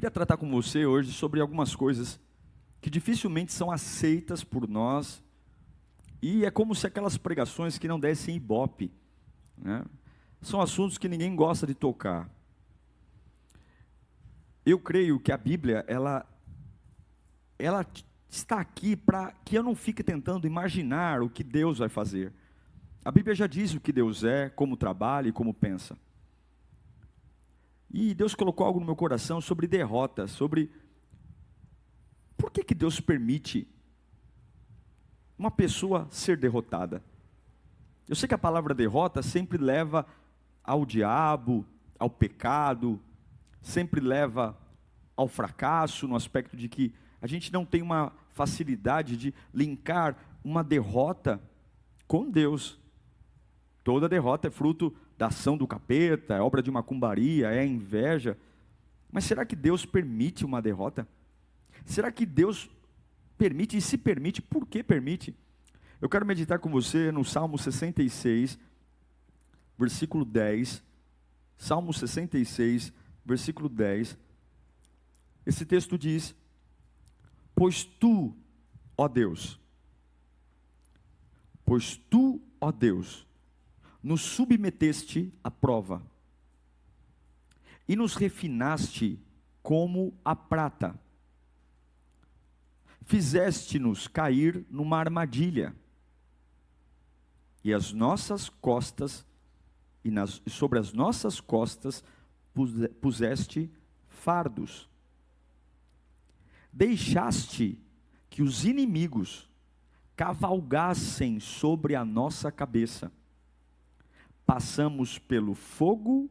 queria tratar com você hoje sobre algumas coisas que dificilmente são aceitas por nós, e é como se aquelas pregações que não dessem ibope, né? São assuntos que ninguém gosta de tocar. Eu creio que a Bíblia, ela está aqui para que eu não fique tentando imaginar o que Deus vai fazer. A Bíblia já diz o que Deus é, como trabalha e como pensa. E Deus colocou algo no meu coração sobre derrota, sobre por que Deus permite uma pessoa ser derrotada. Eu sei que a palavra derrota sempre leva ao diabo, ao pecado, sempre leva ao fracasso, no aspecto de que a gente não tem uma facilidade de linkar uma derrota com Deus. Toda derrota é fruto da ação do capeta, é obra de macumbaria, é inveja. Mas será que Deus permite uma derrota? Será que Deus permite, e se permite, por que permite? Eu quero meditar com você no Salmo 66, versículo 10. Salmo 66, versículo 10. Esse texto diz: pois tu, ó Deus, nos submeteste à prova, e nos refinaste como a prata. Fizeste-nos cair numa armadilha, e as nossas costas, sobre as nossas costas puseste fardos. Deixaste que os inimigos cavalgassem sobre a nossa cabeça. Passamos pelo fogo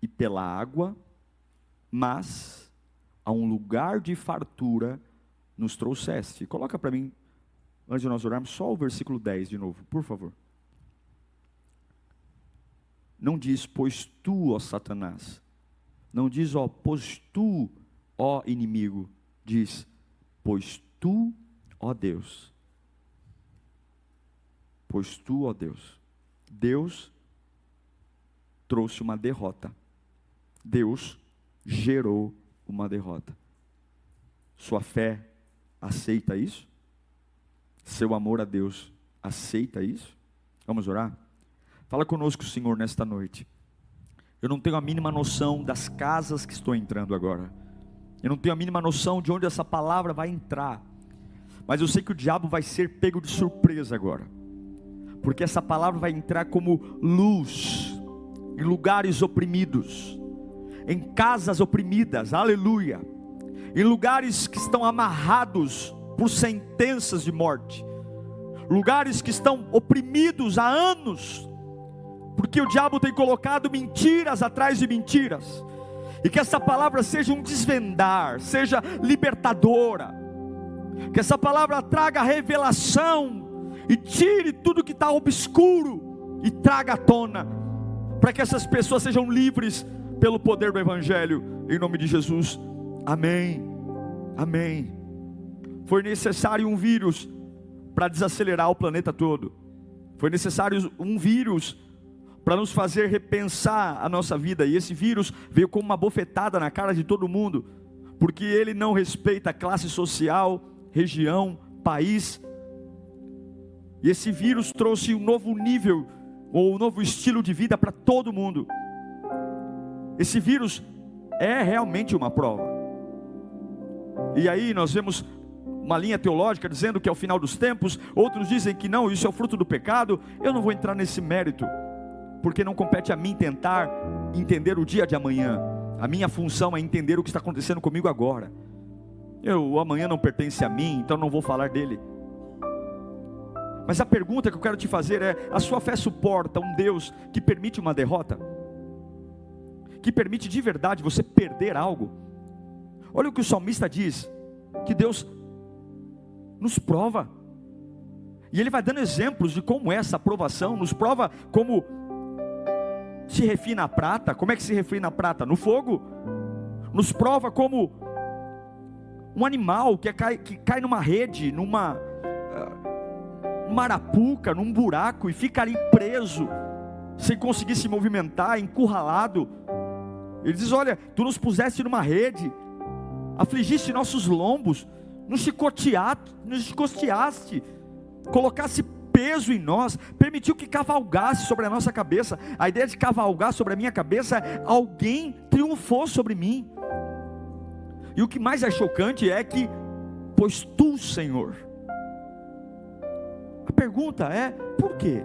e pela água, mas a um lugar de fartura nos trouxeste. Coloca para mim, antes de nós orarmos, só o versículo 10 de novo, por favor. Não diz, pois tu, ó Satanás. Não diz, ó, pois tu, ó inimigo. Diz, pois tu, ó Deus. Pois tu, ó Deus. Deus trouxe uma derrota. Deus gerou uma derrota. Sua fé aceita isso? Seu amor a Deus aceita isso? Vamos orar? Fala conosco, Senhor, nesta noite. Eu não tenho a mínima noção das casas que estou entrando agora. Eu não tenho a mínima noção de onde essa palavra vai entrar. Mas eu sei que o diabo vai ser pego de surpresa agora. Porque essa palavra vai entrar como luz em lugares oprimidos, em casas oprimidas, aleluia, em lugares que estão amarrados por sentenças de morte, lugares que estão oprimidos há anos, porque o diabo tem colocado mentiras atrás de mentiras, e que essa palavra seja um desvendar, seja libertadora, que essa palavra traga revelação, e tire tudo que está obscuro, e traga à tona, para que essas pessoas sejam livres, pelo poder do Evangelho, em nome de Jesus, amém, amém. Foi necessário um vírus, para desacelerar o planeta todo, foi necessário um vírus, para nos fazer repensar a nossa vida, e esse vírus veio como uma bofetada na cara de todo mundo, porque ele não respeita classe social, região, país, e esse vírus trouxe um novo nível, ou um novo estilo de vida para todo mundo. Esse vírus é realmente uma prova, e aí nós vemos uma linha teológica dizendo que é o final dos tempos, outros dizem que não, isso é o fruto do pecado. Eu não vou entrar nesse mérito, porque não compete a mim tentar entender o dia de amanhã. A minha função é entender o que está acontecendo comigo agora. O amanhã não pertence a mim, então não vou falar dele. Mas a pergunta que eu quero te fazer é: a sua fé suporta um Deus que permite uma derrota? Que permite de verdade você perder algo? Olha o que o salmista diz, que Deus nos prova, e ele vai dando exemplos de como é essa provação, nos prova como se refina a prata. Como é que se refina a prata? No fogo. Nos prova como um animal que cai numa rede, numa arapuca, num buraco, e fica ali preso, sem conseguir se movimentar, encurralado. Ele diz: olha, tu nos puseste numa rede, afligiste nossos lombos, nos chicoteaste, colocasse peso em nós, permitiu que cavalgasse sobre a nossa cabeça. A ideia de cavalgar sobre a minha cabeça, alguém triunfou sobre mim. E o que mais é chocante é que, pois tu, Senhor. A pergunta é, por quê?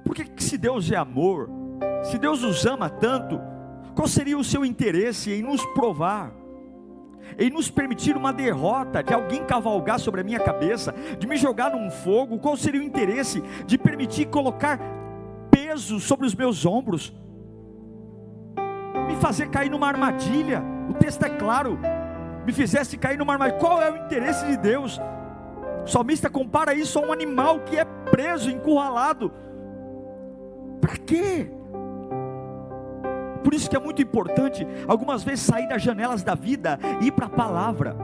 Por que se Deus é amor, se Deus nos ama tanto, qual seria o seu interesse em nos provar, em nos permitir uma derrota, de alguém cavalgar sobre a minha cabeça, de me jogar num fogo? Qual seria o interesse de permitir colocar peso sobre os meus ombros, me fazer cair numa armadilha? O texto é claro, me fizesse cair numa armadilha. Qual é o interesse de Deus? O salmista compara isso a um animal que é preso, encurralado. Para quê? Por isso que é muito importante, algumas vezes, sair das janelas da vida e ir para a palavra.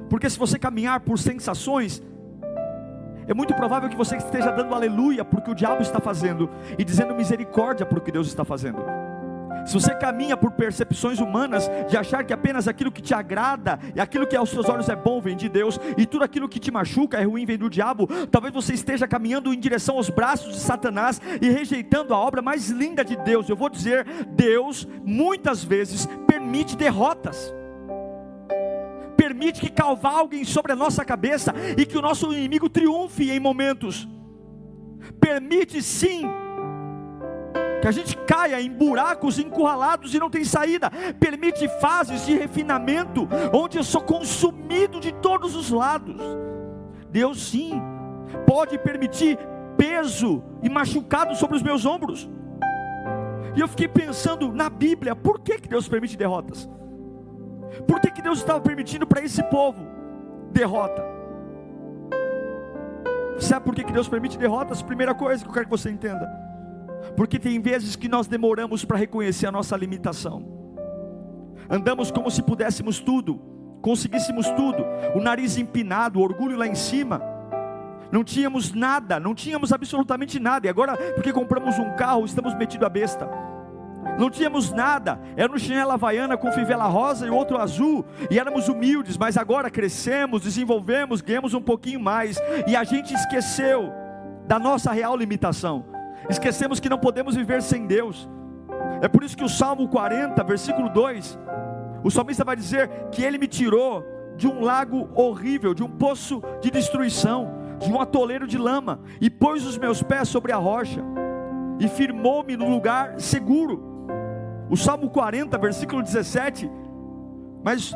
Porque se você caminhar por sensações, é muito provável que você esteja dando aleluia porque o diabo está fazendo, e dizendo misericórdia por o que Deus está fazendo. Se você caminha por percepções humanas, de achar que apenas aquilo que te agrada, e aquilo que aos seus olhos é bom, vem de Deus, e tudo aquilo que te machuca, é ruim, vem do diabo, talvez você esteja caminhando em direção aos braços de Satanás, e rejeitando a obra mais linda de Deus. Eu vou dizer, Deus muitas vezes permite derrotas, permite que cavalguem sobre a nossa cabeça, e que o nosso inimigo triunfe em momentos. Permite sim que a gente caia em buracos encurralados e não tem saída. Permite fases de refinamento, onde eu sou consumido de todos os lados. Deus sim pode permitir peso e machucado sobre os meus ombros. E eu fiquei pensando na Bíblia, por que Deus permite derrotas? Por que Deus estava permitindo para esse povo derrota? Sabe por que Deus permite derrotas? Primeira coisa que eu quero que você entenda: porque tem vezes que nós demoramos para reconhecer a nossa limitação. Andamos como se pudéssemos tudo, conseguíssemos tudo, o nariz empinado, o orgulho lá em cima. Não tínhamos nada, não tínhamos absolutamente nada, e agora porque compramos um carro, estamos metidos a besta. Não tínhamos nada, era um chinelo havaiana com fivela rosa e outro azul, e éramos humildes, mas agora crescemos, desenvolvemos, ganhamos um pouquinho mais, e a gente esqueceu da nossa real limitação. Esquecemos que não podemos viver sem Deus. É por isso que o Salmo 40, versículo 2, o salmista vai dizer que Ele me tirou de um lago horrível, de um poço de destruição, de um atoleiro de lama, e pôs os meus pés sobre a rocha, e firmou-me no lugar seguro. O Salmo 40, versículo 17, mas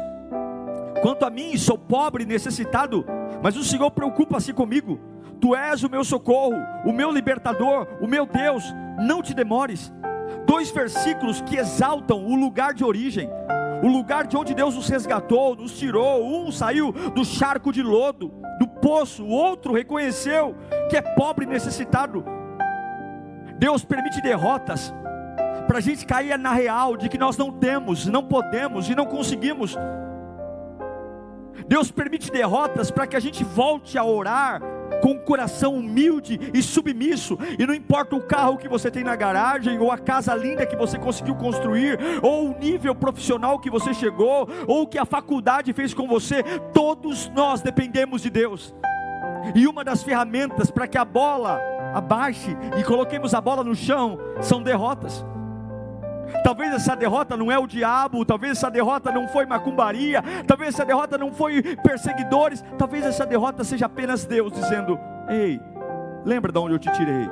quanto a mim, sou pobre e necessitado, mas o Senhor preocupa-se comigo. Tu és o meu socorro, o meu libertador, o meu Deus, não te demores. Dois versículos que exaltam o lugar de origem, o lugar de onde Deus nos resgatou, nos tirou. Um saiu do charco de lodo, do poço, o outro reconheceu que é pobre e necessitado. Deus permite derrotas para a gente cair na real de que nós não temos, não podemos e não conseguimos. Deus permite derrotas para que a gente volte a orar com um coração humilde e submisso, e não importa o carro que você tem na garagem, ou a casa linda que você conseguiu construir, ou o nível profissional que você chegou, ou o que a faculdade fez com você, todos nós dependemos de Deus. E uma das ferramentas para que a bola abaixe e coloquemos a bola no chão são derrotas. Talvez essa derrota não é o diabo, talvez essa derrota não foi macumbaria, talvez essa derrota não foi perseguidores, talvez essa derrota seja apenas Deus dizendo: ei, lembra de onde eu te tirei,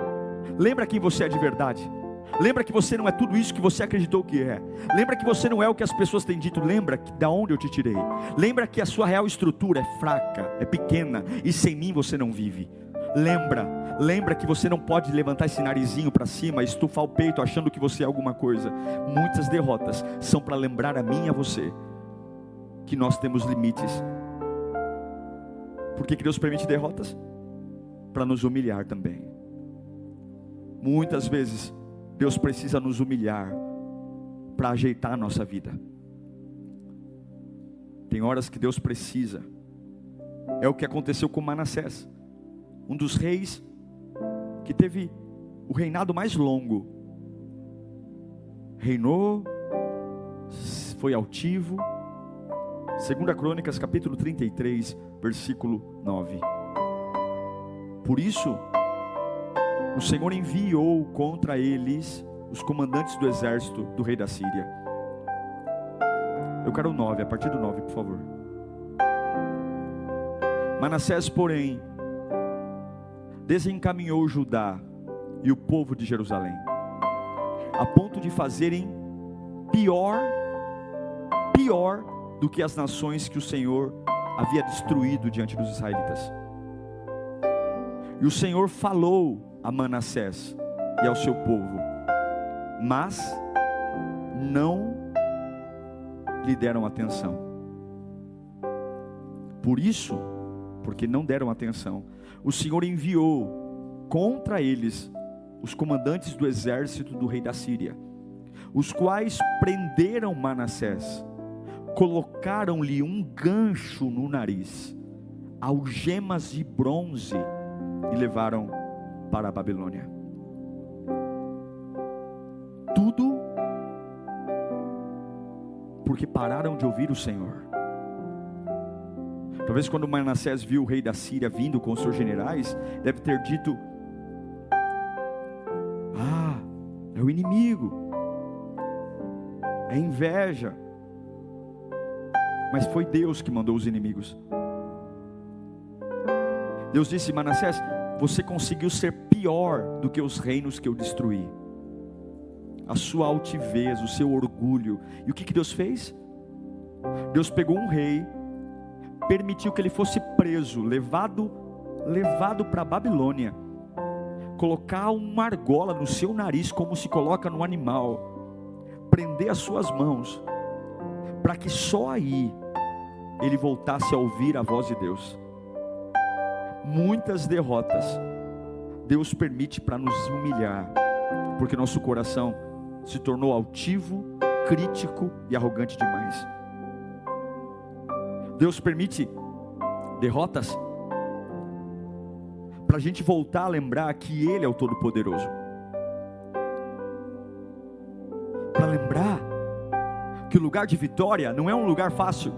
lembra quem você é de verdade, lembra que você não é tudo isso que você acreditou que é, lembra que você não é o que as pessoas têm dito, lembra de onde eu te tirei, lembra que a sua real estrutura é fraca, é pequena, e sem mim você não vive. Lembra que você não pode levantar esse narizinho para cima, estufar o peito achando que você é alguma coisa. Muitas derrotas são para lembrar a mim e a você que nós temos limites. Por que Deus permite derrotas? Para nos humilhar também. Muitas vezes Deus precisa nos humilhar para ajeitar a nossa vida. Tem horas que Deus precisa. É o que aconteceu com Manassés, um dos reis que teve o reinado mais longo, reinou, foi altivo. 2 Crônicas capítulo 33, versículo 9. Por isso, o Senhor enviou contra eles os comandantes do exército do rei da Síria. Eu quero o 9, a partir do 9, por favor. Manassés, porém, desencaminhou Judá e o povo de Jerusalém, a ponto de fazerem pior do que as nações que o Senhor havia destruído diante dos israelitas. E o Senhor falou a Manassés e ao seu povo, mas não lhe deram atenção. Por isso, porque não deram atenção, o Senhor enviou contra eles os comandantes do exército do rei da Síria, os quais prenderam Manassés, colocaram-lhe um gancho no nariz, algemas de bronze, e levaram para a Babilônia. Tudo porque pararam de ouvir o Senhor. Talvez quando Manassés viu o rei da Síria vindo com os seus generais, deve ter dito: ah, é o inimigo, é inveja. Mas foi Deus que mandou os inimigos. Deus disse: Manassés, você conseguiu ser pior do que os reinos que eu destruí. A sua altivez, o seu orgulho. E o que Deus fez? Deus pegou um rei, permitiu que ele fosse preso, levado para a Babilônia, colocar uma argola no seu nariz, como se coloca no animal, prender as suas mãos, para que só aí ele voltasse a ouvir a voz de Deus. Muitas derrotas Deus permite para nos humilhar, porque nosso coração se tornou altivo, crítico e arrogante demais. Deus permite derrotas para a gente voltar a lembrar que Ele é o Todo-Poderoso, para lembrar que o lugar de vitória não é um lugar fácil,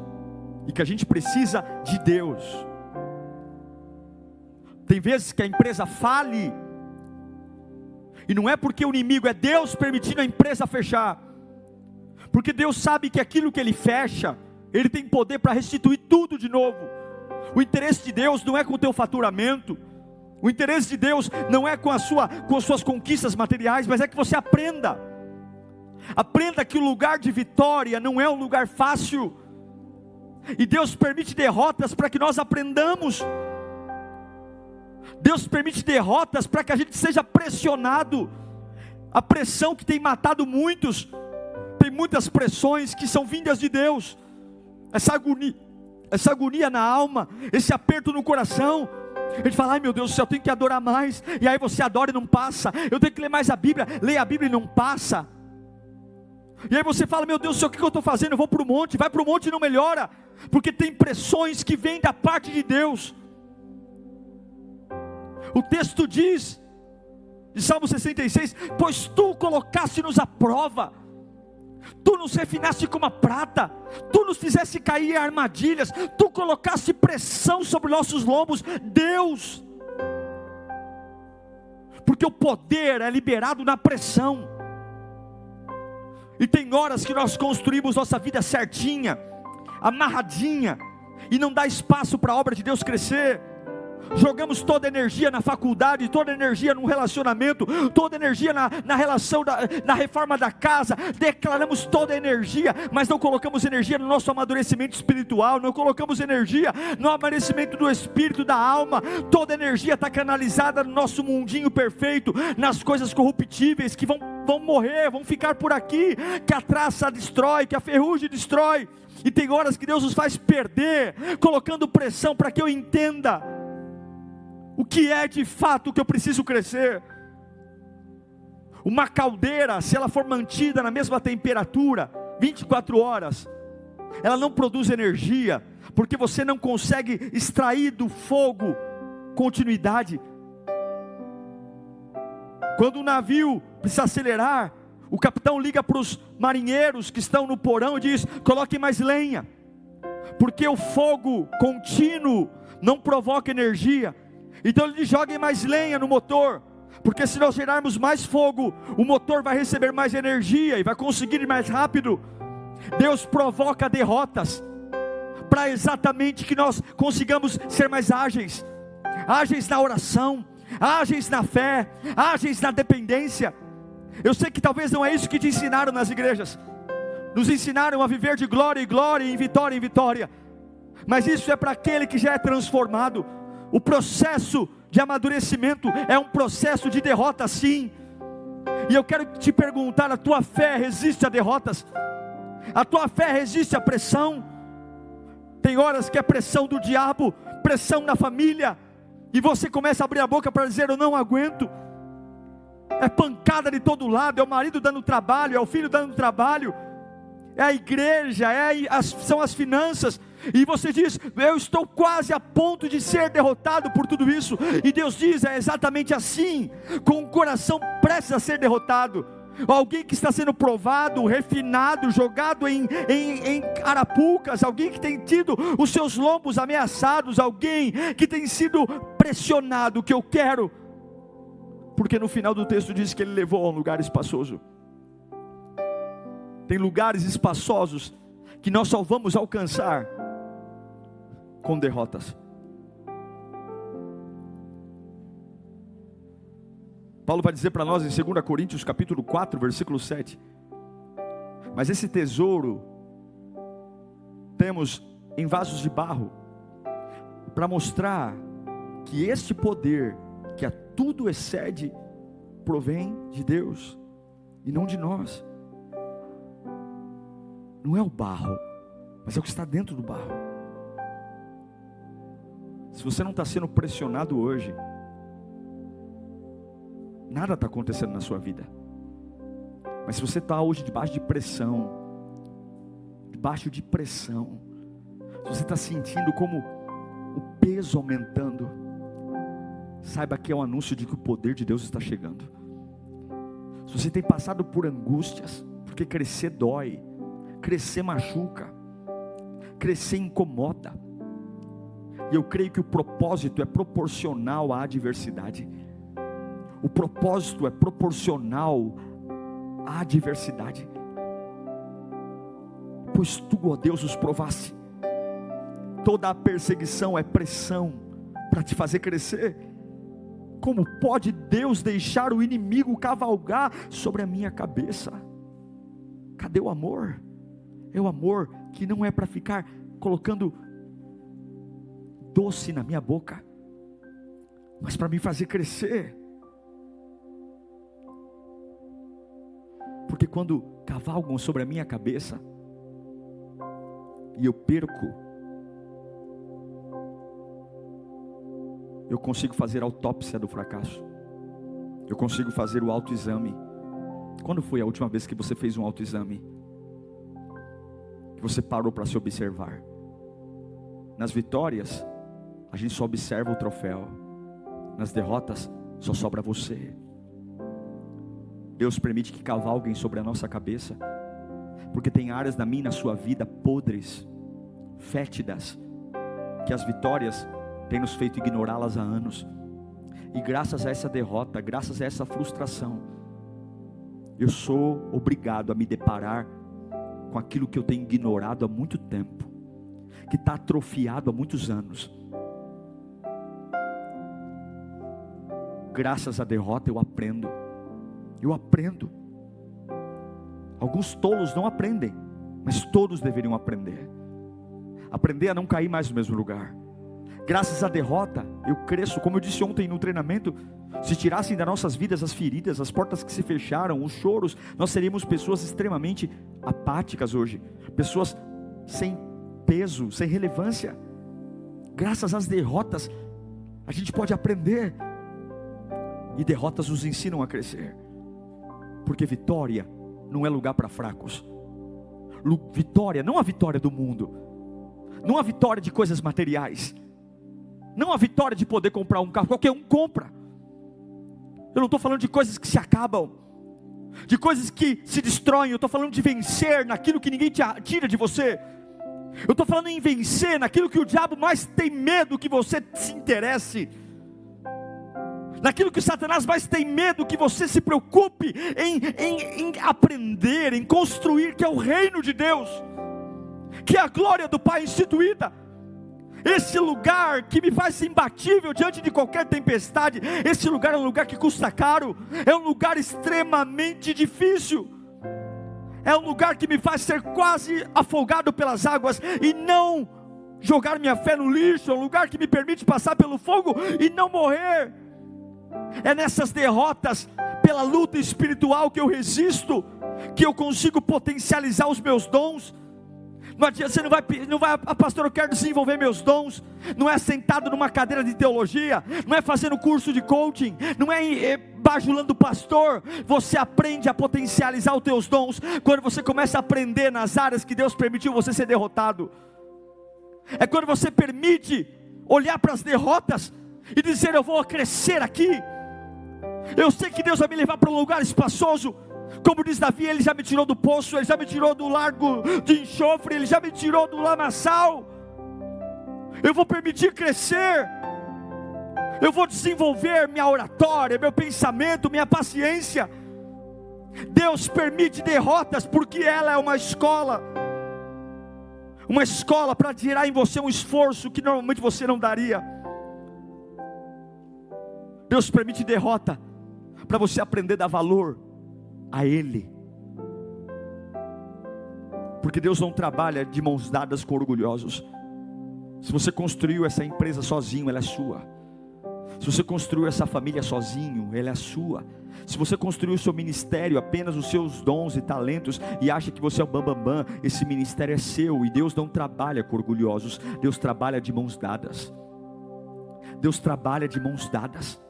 e que a gente precisa de Deus. Tem vezes que a empresa fale, e não é porque o inimigo, é Deus permitindo a empresa fechar, porque Deus sabe que aquilo que Ele fecha, Ele tem poder para restituir tudo de novo. O interesse de Deus não é com o teu faturamento, o interesse de Deus não é com as suas conquistas materiais, mas é que você aprenda que o lugar de vitória não é um lugar fácil, e Deus permite derrotas para que nós aprendamos. Deus permite derrotas para que a gente seja pressionado. A pressão que tem matado muitos, tem muitas pressões que são vindas de Deus. Essa agonia na alma, esse aperto no coração. A gente fala: ai meu Deus do céu, eu tenho que adorar mais. E aí você adora e não passa. Eu tenho que ler mais a Bíblia, leia a Bíblia e não passa. E aí você fala: meu Deus do céu, o que eu estou fazendo? Eu vou para o monte. Vai para o monte e não melhora, porque tem pressões que vêm da parte de Deus. O texto diz, de Salmo 66, pois tu colocaste-nos à prova, tu nos refinaste como a prata, tu nos fizeste cair em armadilhas, tu colocaste pressão sobre nossos lombos, Deus, porque o poder é liberado na pressão. E tem horas que nós construímos nossa vida certinha, amarradinha, e não dá espaço para a obra de Deus crescer. Jogamos toda a energia na faculdade, toda a energia no relacionamento, toda a energia na relação, na reforma da casa, declaramos toda a energia, mas não colocamos energia no nosso amadurecimento espiritual, não colocamos energia no amadurecimento do espírito, da alma. Toda a energia está canalizada no nosso mundinho perfeito, nas coisas corruptíveis que vão morrer, vão ficar por aqui, que a traça destrói, que a ferrugem destrói. E tem horas que Deus nos faz perder, colocando pressão para que eu entenda o que é de fato que eu preciso crescer. Uma caldeira, se ela for mantida na mesma temperatura 24 horas, ela não produz energia, porque você não consegue extrair do fogo continuidade. Quando o navio precisa acelerar, O capitão liga para os marinheiros que estão no porão e diz: coloquem mais lenha, porque o fogo contínuo não provoca energia. Então ele diz: joguem mais lenha no motor, porque se nós gerarmos mais fogo, o motor vai receber mais energia e vai conseguir ir mais rápido. Deus provoca derrotas para exatamente que nós consigamos ser mais ágeis, ágeis na oração, ágeis na fé, ágeis na dependência. Eu sei que talvez não é isso que te ensinaram nas igrejas. Nos ensinaram a viver de glória em glória, em vitória, mas isso é para aquele que já é transformado. O processo de amadurecimento é um processo de derrota, sim. E eu quero te perguntar: a tua fé resiste a derrotas? A tua fé resiste à pressão? Tem horas que é pressão do diabo, pressão na família, e você começa a abrir a boca para dizer: eu não aguento. É pancada de todo lado, é o marido dando trabalho, é o filho dando trabalho, é a igreja, são as finanças, e você diz: eu estou quase a ponto de ser derrotado por tudo isso. E Deus diz: é exatamente assim, com o coração prestes a ser derrotado. Alguém que está sendo provado, refinado, jogado em arapucas, alguém que tem tido os seus lombos ameaçados, alguém que tem sido pressionado, que eu quero, porque no final do texto diz que ele levou a um lugar espaçoso. Tem lugares espaçosos que nós só vamos alcançar com derrotas. Paulo vai dizer para nós em 2 Coríntios capítulo 4, versículo 7. Mas esse tesouro temos em vasos de barro, para mostrar que este poder, que a tudo excede, provém de Deus e não de nós. Não é o barro, mas é o que está dentro do barro. Se você não está sendo pressionado hoje, nada está acontecendo na sua vida. Mas se você está hoje debaixo de pressão, se você está sentindo como o peso aumentando, saiba que é um anúncio de que o poder de Deus está chegando. Se você tem passado por angústias, porque crescer dói, crescer machuca, crescer incomoda, e eu creio que o propósito é proporcional à adversidade. O propósito é proporcional à adversidade. Pois tu, ó Deus, os provaste. Toda a perseguição é pressão para te fazer crescer. Como pode Deus deixar o inimigo cavalgar sobre a minha cabeça? Cadê o amor? É o amor que não é para ficar colocando doce na minha boca, mas para me fazer crescer. Porque quando cavalgam sobre a minha cabeça e eu perco, eu consigo fazer a autópsia do fracasso. Eu consigo fazer o autoexame. Quando foi a última vez que você fez um autoexame? Que você parou para se observar? Nas vitórias, a gente só observa o troféu. Nas derrotas, só sobra você. Deus permite que cavalguem sobre a nossa cabeça, porque tem áreas na minha e na sua vida podres, fétidas, que as vitórias têm nos feito ignorá-las há anos. E graças a essa derrota, graças a essa frustração, eu sou obrigado a me deparar com aquilo que eu tenho ignorado há muito tempo, que está atrofiado há muitos anos. Graças à derrota eu aprendo. Alguns tolos não aprendem, mas todos deveriam aprender a não cair mais no mesmo lugar. Graças à derrota eu cresço. Como eu disse ontem no treinamento, se tirassem das nossas vidas as feridas, as portas que se fecharam, os choros, nós seríamos pessoas extremamente apáticas hoje, pessoas sem peso, sem relevância. Graças às derrotas a gente pode aprender, e derrotas nos ensinam a crescer. Porque vitória não é lugar para fracos. Vitória, não a vitória do mundo, não a vitória de coisas materiais, não a vitória de poder comprar um carro, qualquer um compra. Eu não estou falando de coisas que se acabam. de coisas que se destroem. Eu estou falando de vencer naquilo que ninguém tira de você. Eu estou falando em vencer naquilo que o diabo mais tem medo que você se interesse, naquilo que Satanás mais tem medo que você se preocupe em aprender, em construir, que é o reino de Deus, que é a glória do Pai instituída. Esse lugar que me faz imbatível diante de qualquer tempestade, esse lugar é um lugar que custa caro, é um lugar extremamente difícil, é um lugar que me faz ser quase afogado pelas águas e não jogar minha fé no lixo, é um lugar que me permite passar pelo fogo e não morrer. É nessas derrotas, pela luta espiritual que eu resisto, que eu consigo potencializar os meus dons. Não adianta, você não vai, pastor, eu quero desenvolver meus dons. Não é sentado numa cadeira de teologia, não é fazendo curso de coaching, não é bajulando o pastor. Você aprende a potencializar os teus dons quando você começa a aprender nas áreas que Deus permitiu você ser derrotado. É quando você permite olhar para as derrotas e dizer: eu vou crescer aqui. Eu sei que Deus vai me levar para um lugar espaçoso. Como diz Davi, Ele já me tirou do poço, Ele já me tirou do largo de enxofre, Ele já me tirou do lamaçal. Eu vou permitir crescer. Eu vou desenvolver minha oratória, meu pensamento, minha paciência. Deus permite derrotas porque ela é uma escola para gerar em você um esforço que normalmente você não daria. Deus permite derrota para você aprender a dar valor a Ele, porque Deus não trabalha de mãos dadas com orgulhosos. Se você construiu essa empresa sozinho, ela é sua. Se você construiu essa família sozinho, ela é sua. Se você construiu o seu ministério, apenas os seus dons e talentos, e acha que você é o bambambam, esse ministério é seu. E Deus não trabalha com orgulhosos, Deus trabalha de mãos dadas. Deus trabalha de mãos dadas.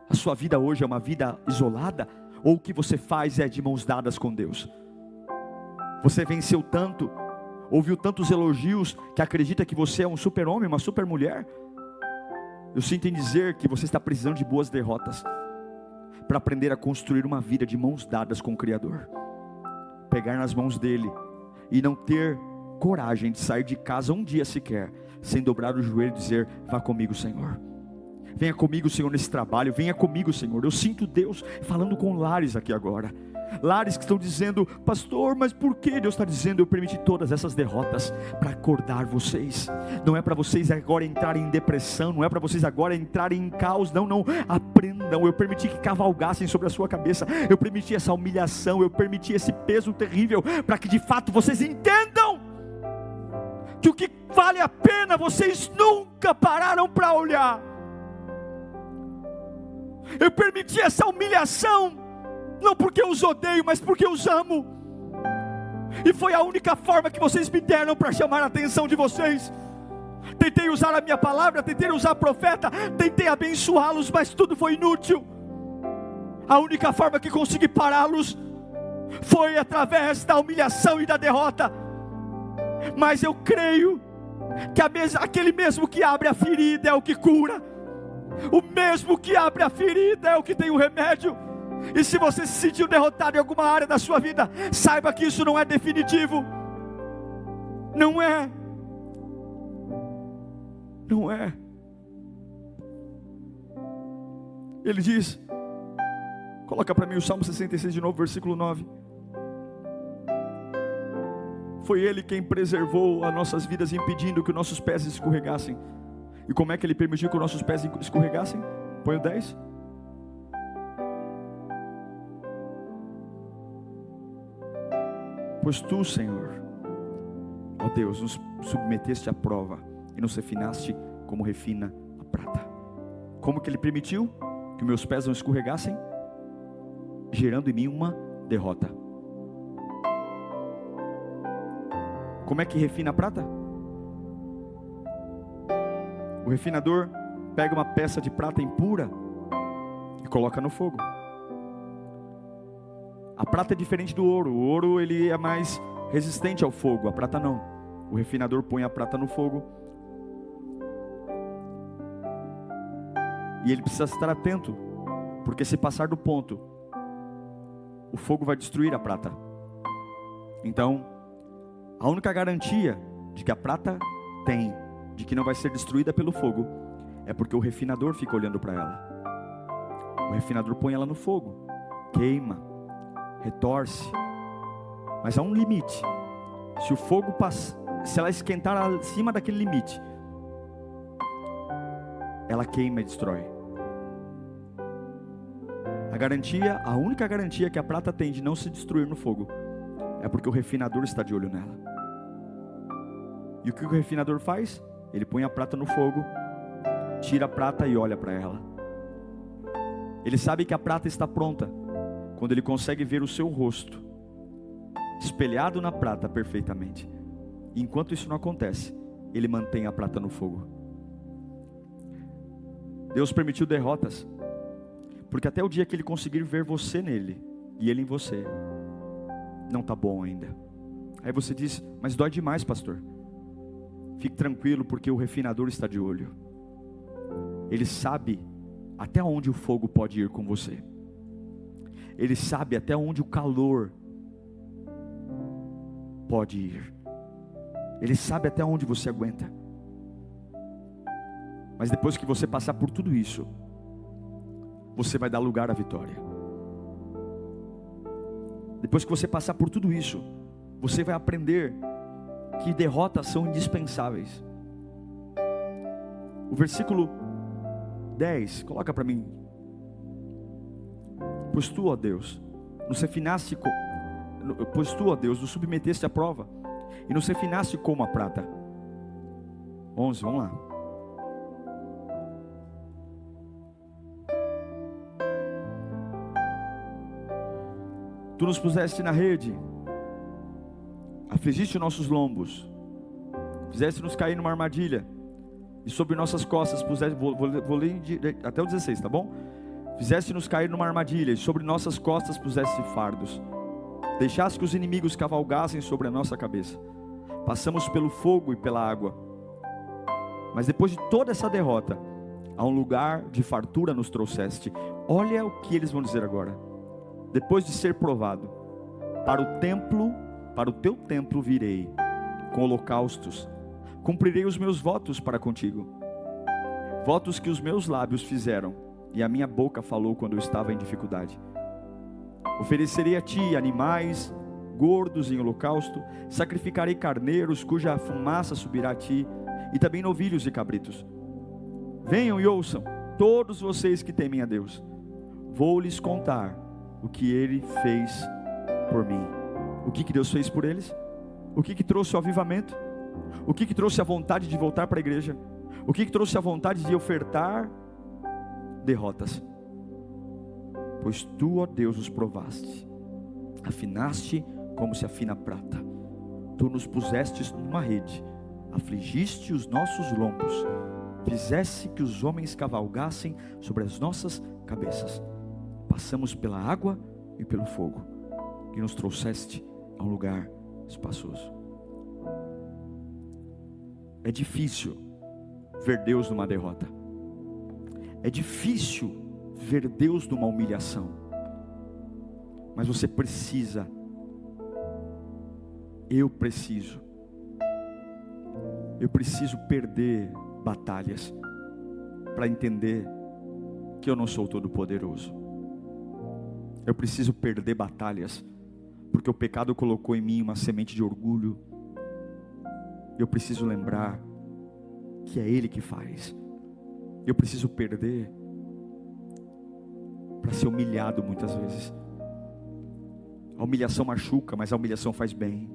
A sua vida hoje é uma vida isolada, ou o que você faz é de mãos dadas com Deus? Você venceu tanto, ouviu tantos elogios, que acredita que você é um super-homem, uma super-mulher? Eu sinto em dizer que você está precisando de boas derrotas, para aprender a construir uma vida de mãos dadas com o Criador. Pegar nas mãos dEle, e não ter coragem de sair de casa um dia sequer, sem dobrar o joelho e dizer: vá comigo, Senhor. Venha comigo, Senhor, nesse trabalho. Venha comigo, Senhor. Eu sinto Deus falando com lares aqui agora. Lares que estão dizendo: pastor, mas por que? Deus está dizendo: eu permiti todas essas derrotas para acordar vocês. Não é para vocês agora entrarem em depressão, não é para vocês agora entrarem em caos. Não, não, aprendam. Eu permiti que cavalgassem sobre a sua cabeça. Eu permiti essa humilhação, eu permiti esse peso terrível, para que de fato vocês entendam que o que vale a pena vocês nunca pararam para olhar. Eu permiti essa humilhação, não porque eu os odeio, mas porque eu os amo. E foi a única forma que vocês me deram para chamar a atenção de vocês. Tentei usar a minha palavra, tentei usar profeta, tentei abençoá-los, mas tudo foi inútil. A única forma que consegui pará-los foi através da humilhação e da derrota. Mas eu creio que aquele mesmo que abre a ferida é o que cura. O mesmo que abre a ferida é o que tem o remédio. E se você se sentiu derrotado em alguma área da sua vida, saiba que isso não é definitivo. Não é. Não é. Ele diz, coloca para mim o Salmo 66 de novo, versículo 9. Foi Ele quem preservou as nossas vidas, impedindo que nossos pés escorregassem. E como é que Ele permitiu que os nossos pés escorregassem? Põe o 10. Pois Tu, Senhor, ó Deus, nos submeteste à prova e nos refinaste como refina a prata. Como que Ele permitiu que meus pés não escorregassem? Gerando em mim uma derrota. Como é que refina a prata? O refinador pega uma peça de prata impura e coloca no fogo. A prata é diferente do ouro. O ouro ele é mais resistente ao fogo, a prata não. O refinador põe a prata no fogo e ele precisa estar atento, porque se passar do ponto, o fogo vai destruir a prata. Então, a única garantia de que a prata tem, de que não vai ser destruída pelo fogo, é porque o refinador fica olhando para ela. O refinador põe ela no fogo, queima, retorce, mas há um limite. Se o fogo passa, se ela esquentar acima daquele limite, ela queima e destrói. A única garantia que a prata tem de não se destruir no fogo é porque o refinador está de olho nela. E o que o refinador faz? Ele põe a prata no fogo, tira a prata e olha para ela. Ele sabe que a prata está pronta quando ele consegue ver o seu rosto espelhado na prata perfeitamente. E enquanto isso não acontece, ele mantém a prata no fogo. Deus permitiu derrotas, porque até o dia que ele conseguir ver você nele e ele em você, não está bom ainda. Aí você diz, mas dói demais, pastor. Fique tranquilo, porque o refinador está de olho. Ele sabe até onde o fogo pode ir com você. Ele sabe até onde o calor pode ir. Ele sabe até onde você aguenta. Mas depois que você passar por tudo isso, você vai dar lugar à vitória. Depois que você passar por tudo isso, você vai aprender que derrotas são indispensáveis. O versículo 10, coloca para mim. Pois tu, ó Deus, nos refinaste pois tu, ó Deus, nos submeteste à prova e nos refinaste como a prata. 11, vamos lá. Tu nos puseste na rede, afligiste nossos lombos, fizeste-nos cair numa armadilha, e sobre nossas costas puseste, vou ler até o 16, tá bom? Fizeste-nos cair numa armadilha, e sobre nossas costas puseste fardos, deixaste que os inimigos cavalgassem sobre a nossa cabeça, passamos pelo fogo e pela água, mas depois de toda essa derrota, a um lugar de fartura nos trouxeste. Olha o que eles vão dizer agora. Depois de ser provado, para o teu templo virei, com holocaustos, cumprirei os meus votos para contigo, votos que os meus lábios fizeram, e a minha boca falou quando eu estava em dificuldade. Oferecerei a ti animais gordos em holocausto, sacrificarei carneiros cuja fumaça subirá a ti, e também novilhos e cabritos. Venham e ouçam, todos vocês que temem a Deus, vou lhes contar o que Ele fez por mim. O que Deus fez por eles? O que trouxe o avivamento? O que trouxe a vontade de voltar para a igreja? O que trouxe a vontade de ofertar? Derrotas. Pois tu, ó Deus, os provaste, afinaste como se afina a prata. Tu nos pusestes numa rede, afligiste os nossos lombos, fizeste que os homens cavalgassem sobre as nossas cabeças. Passamos pela água e pelo fogo, e nos trouxeste a um lugar espaçoso. É difícil ver Deus numa derrota. É difícil ver Deus numa humilhação. Mas você precisa, eu preciso perder batalhas para entender que eu não sou todo poderoso. Eu preciso perder batalhas, porque o pecado colocou em mim uma semente de orgulho. Eu preciso lembrar que é Ele que faz. Eu preciso perder para ser humilhado muitas vezes. A humilhação machuca, mas a humilhação faz bem.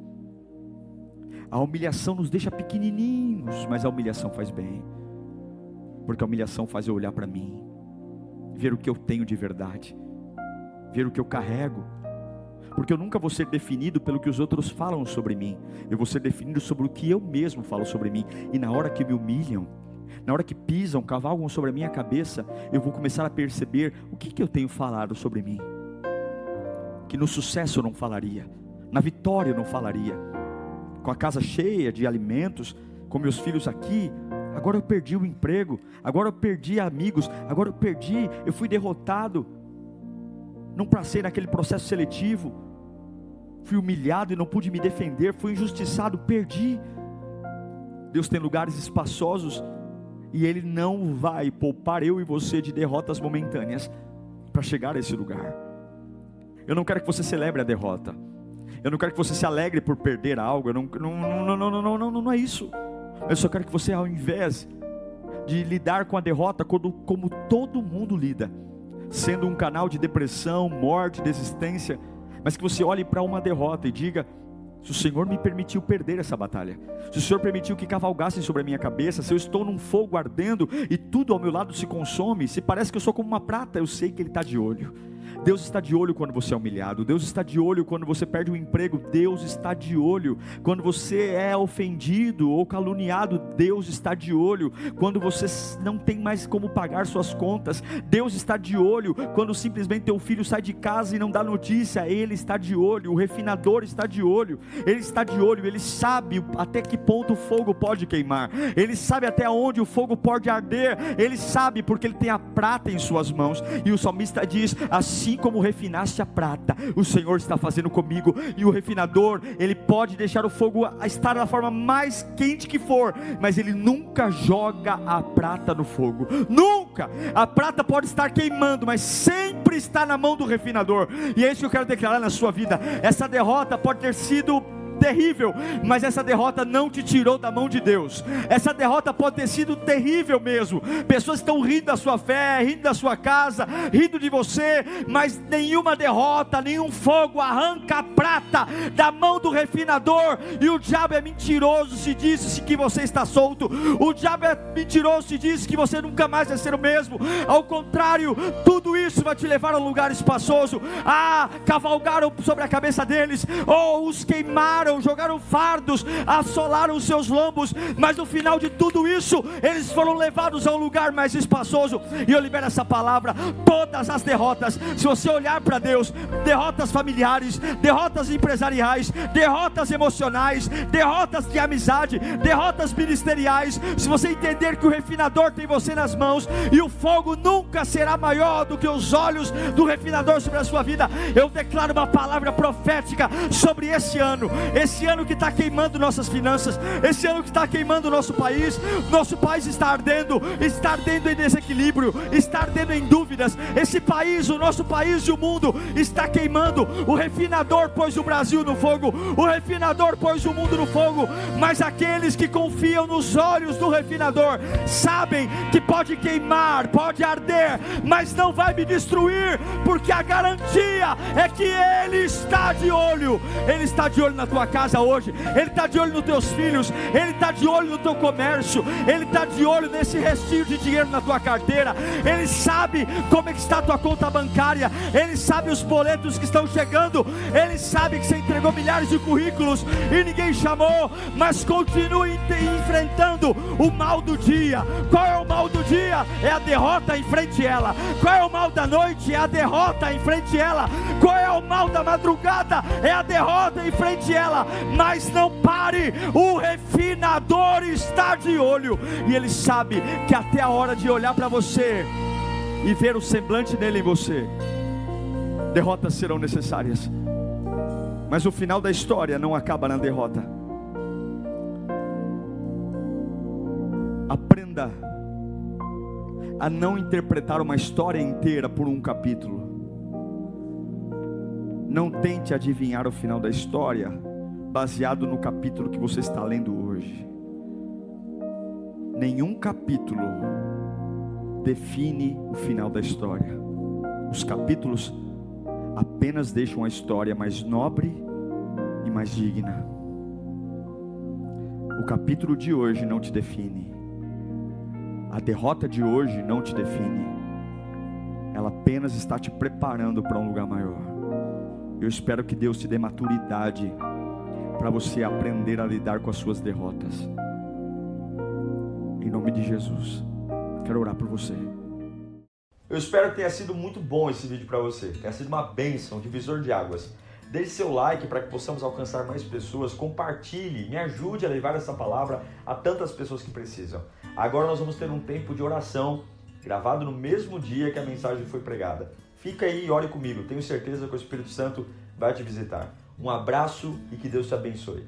A humilhação nos deixa pequenininhos, mas a humilhação faz bem. Porque a humilhação faz eu olhar para mim, ver o que eu tenho de verdade, ver o que eu carrego. Porque eu nunca vou ser definido pelo que os outros falam sobre mim. Eu vou ser definido sobre o que eu mesmo falo sobre mim. E na hora que me humilham, na hora que pisam, cavalgam sobre a minha cabeça, eu vou começar a perceber o que eu tenho falado sobre mim. Que no sucesso eu não falaria, na vitória eu não falaria, com a casa cheia de alimentos, com meus filhos aqui. Agora eu perdi o emprego, agora eu perdi amigos, agora eu fui derrotado. não passei naquele processo seletivo, fui humilhado e não pude me defender, fui injustiçado, perdi. Deus tem lugares espaçosos, e Ele não vai poupar eu e você de derrotas momentâneas, para chegar a esse lugar. Eu não quero que você celebre a derrota, eu não quero que você se alegre por perder algo, não é isso. Eu só quero que você, ao invés de lidar com a derrota como todo mundo lida, sendo um canal de depressão, morte, desistência, mas que você olhe para uma derrota e diga: se o Senhor me permitiu perder essa batalha, se o Senhor permitiu que cavalgassem sobre a minha cabeça, se eu estou num fogo ardendo e tudo ao meu lado se consome, se parece que eu sou como uma prata, eu sei que Ele está de olho. Deus está de olho quando você é humilhado, Deus está de olho quando você perde o emprego, Deus está de olho quando você é ofendido ou caluniado, Deus está de olho quando você não tem mais como pagar suas contas, Deus está de olho quando simplesmente teu filho sai de casa e não dá notícia, Ele está de olho. O refinador está de olho, Ele está de olho, Ele sabe até que ponto o fogo pode queimar, Ele sabe até onde o fogo pode arder, Ele sabe, porque Ele tem a prata em suas mãos. E o salmista diz: assim como refinaste a prata, o Senhor está fazendo comigo. E o refinador, ele pode deixar o fogo estar da forma mais quente que for, mas ele nunca joga a prata no fogo, nunca. A prata pode estar queimando, mas sempre está na mão do refinador. E é isso que eu quero declarar na sua vida. Essa derrota pode ter sido terrível, mas essa derrota não te tirou da mão de Deus. Essa derrota pode ter sido terrível mesmo, pessoas estão rindo da sua fé, rindo da sua casa, rindo de você, mas nenhuma derrota, nenhum fogo arranca a prata da mão do refinador. E o diabo é mentiroso se disse que você está solto, o diabo é mentiroso se disse que você nunca mais vai ser o mesmo. Ao contrário, tudo isso vai te levar a um lugar espaçoso. Cavalgaram sobre a cabeça deles, ou os queimaram, jogaram fardos, assolaram os seus lombos, mas no final de tudo isso, eles foram levados a um lugar mais espaçoso. E eu libero essa palavra: todas as derrotas, se você olhar para Deus, derrotas familiares, derrotas empresariais, derrotas emocionais, derrotas de amizade, derrotas ministeriais, se você entender que o refinador tem você nas mãos, e o fogo nunca será maior do que os olhos do refinador sobre a sua vida, eu declaro uma palavra profética sobre esse ano que está queimando nossas finanças, esse ano que está queimando nosso país está ardendo em desequilíbrio, está ardendo em dúvidas. Esse país, o nosso país e o mundo está queimando. O refinador pôs o Brasil no fogo, o refinador pôs o mundo no fogo, mas aqueles que confiam nos olhos do refinador sabem que pode queimar, pode arder, mas não vai me destruir, porque a garantia é que Ele está de olho. Ele está de olho na tua casa hoje, Ele está de olho nos teus filhos, Ele está de olho no teu comércio, Ele está de olho nesse restinho de dinheiro na tua carteira. Ele sabe como é que está a tua conta bancária, Ele sabe os boletos que estão chegando, Ele sabe que você entregou milhares de currículos e ninguém chamou, mas continue enfrentando o mal do dia. Qual é o mal do dia? É a derrota em frente a ela. Qual é o mal da noite? É a derrota em frente a ela. Qual é o mal da madrugada? É a derrota em frente a ela. Mas não pare, o refinador está de olho, e Ele sabe que até a hora de olhar para você e ver o semblante dele em você, derrotas serão necessárias, mas o final da história não acaba na derrota. Aprenda a não interpretar uma história inteira por um capítulo. Não tente adivinhar o final da história baseado no capítulo que você está lendo hoje. Nenhum capítulo define o final da história. Os capítulos apenas deixam a história mais nobre e mais digna. O capítulo de hoje não te define. A derrota de hoje não te define. Ela apenas está te preparando para um lugar maior. Eu espero que Deus te dê maturidade para você aprender a lidar com as suas derrotas. Em nome de Jesus, quero orar por você. Eu espero que tenha sido muito bom esse vídeo para você, tenha sido uma bênção, divisor de águas. Deixe seu like para que possamos alcançar mais pessoas, compartilhe, me ajude a levar essa palavra a tantas pessoas que precisam. Agora nós vamos ter um tempo de oração, gravado no mesmo dia que a mensagem foi pregada. fica aí e ore comigo. Tenho certeza que o Espírito Santo vai te visitar. Um abraço e que Deus te abençoe.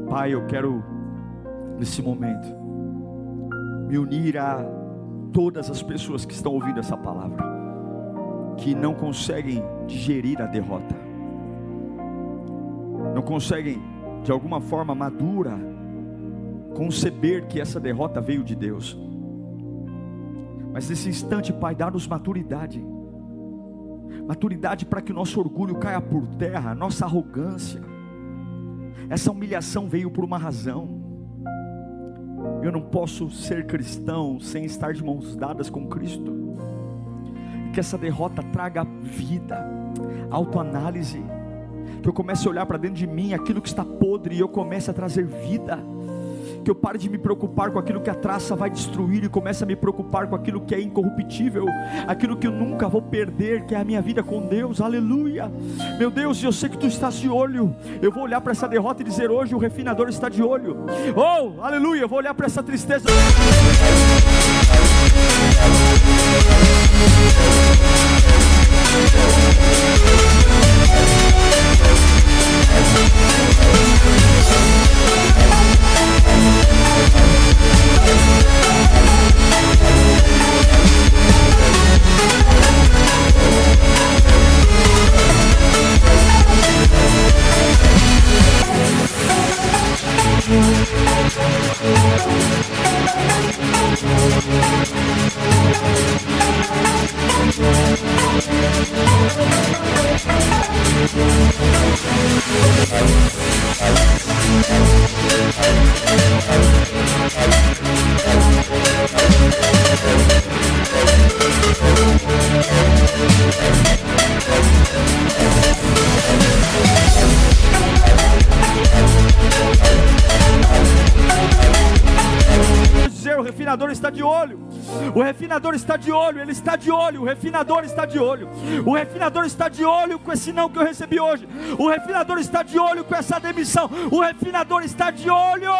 Pai, eu quero, nesse momento, me unir a todas as pessoas que estão ouvindo essa palavra, que não conseguem digerir a derrota, não conseguem, de alguma forma madura, conceber que essa derrota veio de Deus. Mas nesse instante, Pai, dá-nos maturidade para que o nosso orgulho caia por terra, nossa arrogância. Essa humilhação veio por uma razão. Eu não posso ser cristão sem estar de mãos dadas com Cristo. Que essa derrota traga vida, autoanálise, que eu comece a olhar para dentro de mim aquilo que está podre e eu comece a trazer vida. Que eu pare de me preocupar com aquilo que a traça vai destruir e comece a me preocupar com aquilo que é incorruptível, aquilo que eu nunca vou perder, que é a minha vida com Deus. Aleluia. Meu Deus, eu sei que Tu estás de olho. Eu vou olhar para essa derrota e dizer: hoje o refinador está de olho. Oh, aleluia. Eu vou olhar para essa tristeza. O refinador está de olho. O refinador está de olho. Ele está de olho. O refinador está de olho. O refinador está de olho com esse não que eu recebi hoje. O refinador está de olho com essa demissão. O refinador está de olho.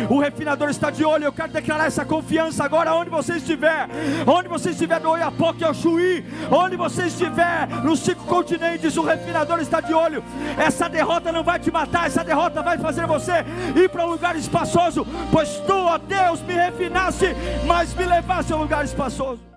O refinador está de olho. Eu quero declarar essa confiança agora, onde você estiver. Onde você estiver no Oiapoque, ao Chuí, onde você estiver nos 5 continentes, o refinador está de olho. Essa derrota não vai te matar. Essa derrota vai fazer você ir para um lugar espaçoso, pois Tu, ó Deus, me refinaste, mas me levaste a um lugar espaçoso.